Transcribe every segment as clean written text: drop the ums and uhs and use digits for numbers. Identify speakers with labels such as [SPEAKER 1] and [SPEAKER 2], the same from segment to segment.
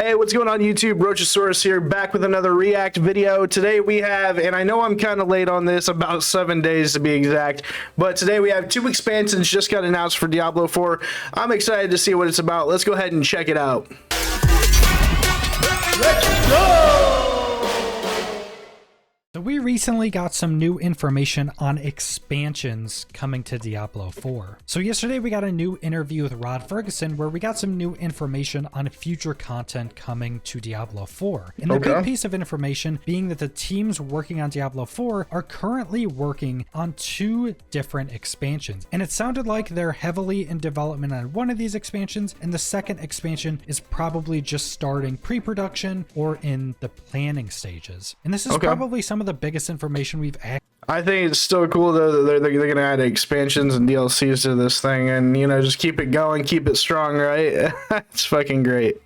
[SPEAKER 1] Hey, what's going on YouTube? Rochasaurus here, back with another React video. Today we have, and I know I'm kind of late on this, about 7 days to be exact, but today we have 2 expansions just got announced for Diablo 4. I'm excited to see what it's about. Let's go ahead and check it out. Let's go!
[SPEAKER 2] So we recently got some new information on expansions coming to Diablo 4. So yesterday we got a new interview with Rod Ferguson where we got some new information on future content coming to Diablo 4. And the big piece of information being that the teams working on Diablo 4 are currently working on 2 different expansions. And it sounded like they're heavily in development on one of these expansions, and the second expansion is probably just starting pre-production or in the planning stages. And this is probably some of the biggest information we've had.
[SPEAKER 1] I think it's still cool though that they're going to add expansions and DLCs to this thing, and you know, just keep it going, keep it strong, right? It's fucking great.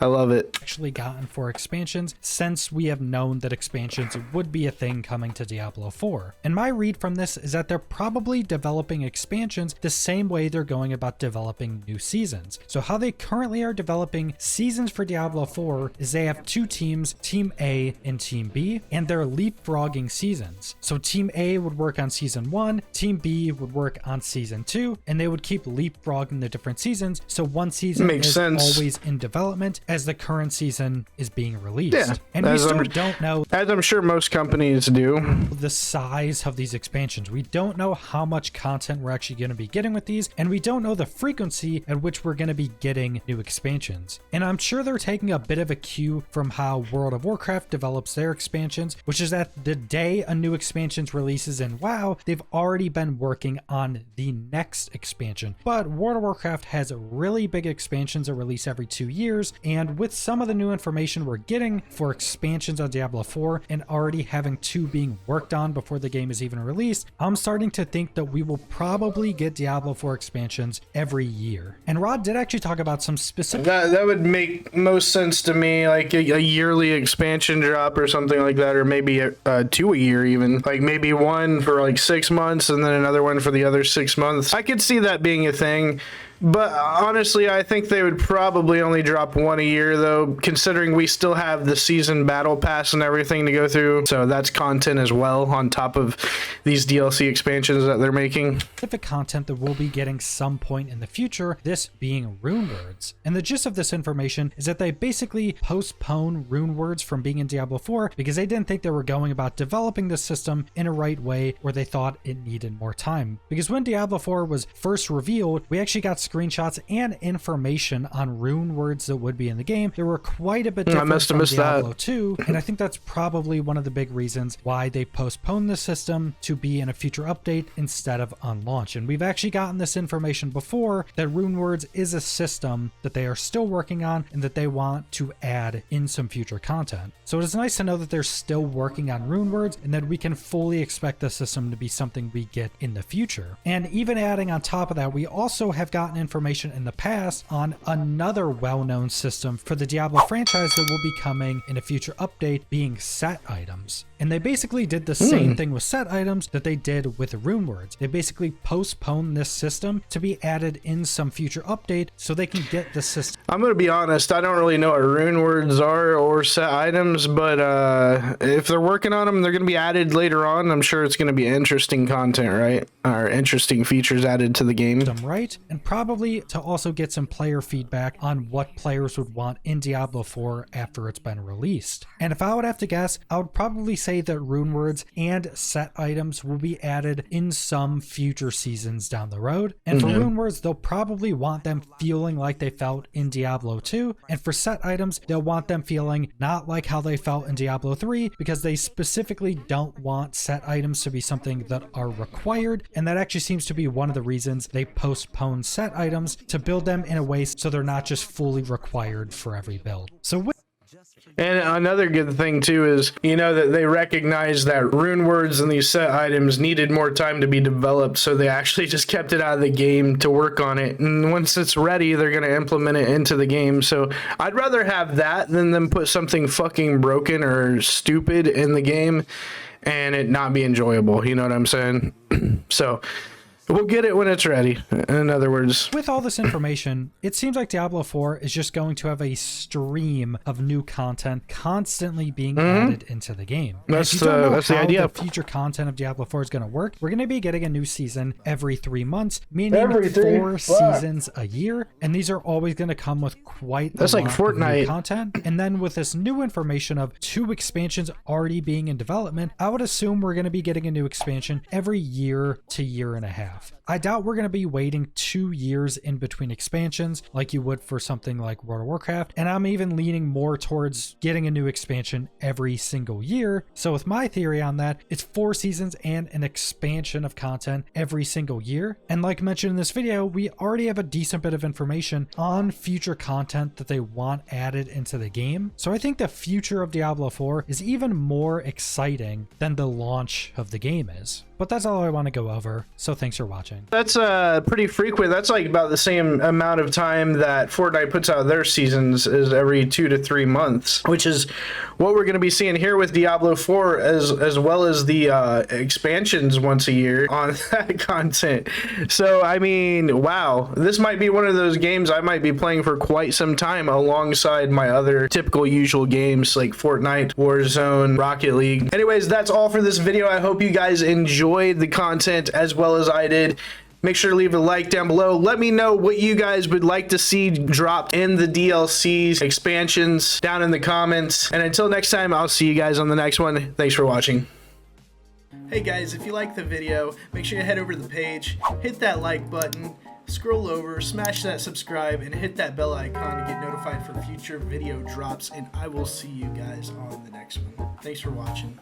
[SPEAKER 1] I love it.
[SPEAKER 2] Actually gotten for expansions since we have known that expansions would be a thing coming to Diablo 4. And my read from this is that they're probably developing expansions the same way they're going about developing new seasons. So how they currently are developing seasons for Diablo 4 is they have 2 teams, Team A and Team B, and they're leapfrogging seasons. So Team A would work on Season 1, Team B would work on Season 2, and they would keep leapfrogging the different seasons. So one season is always in development as the current season is being released. Yeah, and we still don't know,
[SPEAKER 1] as I'm sure most companies do,
[SPEAKER 2] the size of these expansions. We don't know how much content we're actually going to be getting with these, and we don't know the frequency at which we're going to be getting new expansions. And I'm sure they're taking a bit of a cue from how World of Warcraft develops their expansions, which is that the day a new expansion releases in WoW, they've already been working on the next expansion. But World of Warcraft has really big expansions that release every 2 years, and with some of the new information we're getting for expansions on Diablo 4 and already having 2 being worked on before the game is even released, I'm starting to think that we will probably get Diablo 4 expansions every year. And Rod did actually talk about some specific...
[SPEAKER 1] That would make most sense to me, like a yearly expansion drop or something like that, or maybe 2 a year even. Like maybe one for like 6 months and then another one for the other 6 months. I could see that being a thing. But honestly, I think they would probably only drop 1 a year, though, considering we still have the season battle pass and everything to go through. So that's content as well on top of these DLC expansions that they're making.
[SPEAKER 2] Specific content that we'll be getting some point in the future, this being rune words. And the gist of this information is that they basically postpone rune words from being in Diablo 4 because they didn't think they were going about developing the system in a right way, or they thought it needed more time. Because when Diablo 4 was first revealed, we actually got screenshots and information on rune words that would be in the game. They were quite a bit different from Diablo 2, and I think that's probably one of the big reasons why they postponed the system to be in a future update instead of on launch. And we've actually gotten this information before that rune words is a system that they are still working on and that they want to add in some future content. So it's nice to know that they're still working on rune words and that we can fully expect the system to be something we get in the future. And even adding on top of that, we also have gotten information in the past on another well-known system for the Diablo franchise that will be coming in a future update, being set items. And they basically did the same thing with set items that they did with rune words. They basically postponed this system to be added in some future update so they can get the system.
[SPEAKER 1] I'm going to be honest, I don't really know what rune words are or set items, but if they're working on them, they're going to be added later on. I'm sure it's going to be interesting content, right? Or interesting features added to the game.
[SPEAKER 2] Right? And probably to also get some player feedback on what players would want in Diablo 4 after it's been released. And if I would have to guess, I would probably say that rune words and set items will be added in some future seasons down the road. And for rune words, they'll probably want them feeling like they felt in Diablo 2. And for set items, they'll want them feeling not like how they felt in Diablo 3, because they specifically don't want set items to be something that are required. And that actually seems to be one of the reasons they postpone set items, to build them in a way so they're not just fully required for every build. So
[SPEAKER 1] and another good thing too is, you know, that they recognize that rune words and these set items needed more time to be developed, so they actually just kept it out of the game to work on it, and once it's ready they're going to implement it into the game. So I'd rather have that than them put something fucking broken or stupid in the game and it not be enjoyable, you know what I'm saying? So We'll get it when it's ready, in other words.
[SPEAKER 2] With all this information, it seems like Diablo 4 is just going to have a stream of new content constantly being added into the game.
[SPEAKER 1] That's
[SPEAKER 2] if you don't know
[SPEAKER 1] the
[SPEAKER 2] how
[SPEAKER 1] idea.
[SPEAKER 2] the future content of Diablo 4 is going to work, we're going to be getting a new season every 3 months, meaning
[SPEAKER 1] Every
[SPEAKER 2] 4 seasons a year, and these are always going to come with quite a lot
[SPEAKER 1] like
[SPEAKER 2] of new
[SPEAKER 1] Fortnite.
[SPEAKER 2] content. And then with this new information of 2 expansions already being in development, I would assume we're going to be getting a new expansion every year to year and a half. I doubt we're going to be waiting 2 years in between expansions like you would for something like World of Warcraft, and I'm even leaning more towards getting a new expansion every single year. So with my theory on that, it's 4 seasons and an expansion of content every single year. And like mentioned in this video, we already have a decent bit of information on future content that they want added into the game. So I think the future of Diablo 4 is even more exciting than the launch of the game is. But that's all I want to go over, so thanks for watching.
[SPEAKER 1] That's pretty frequent. That's like about the same amount of time that Fortnite puts out their seasons, is every 2 to 3 months, which is what we're going to be seeing here with Diablo 4, as well as the expansions once a year on that content. So I mean, wow, this might be one of those games I might be playing for quite some time alongside my other typical usual games like Fortnite, Warzone, Rocket League. Anyways, that's all for this video. I hope you guys enjoyed the content as well as I did. Make sure to leave a like down below. Let me know what you guys would like to see dropped in the DLCs, expansions down in the comments. And until next time, I'll see you guys on the next one. Thanks for watching. Hey guys, if you liked the video, make sure you head over to the page, hit that like button, scroll over, smash that subscribe, and hit that bell icon to get notified for future video drops. And I will see you guys on the next one. Thanks for watching.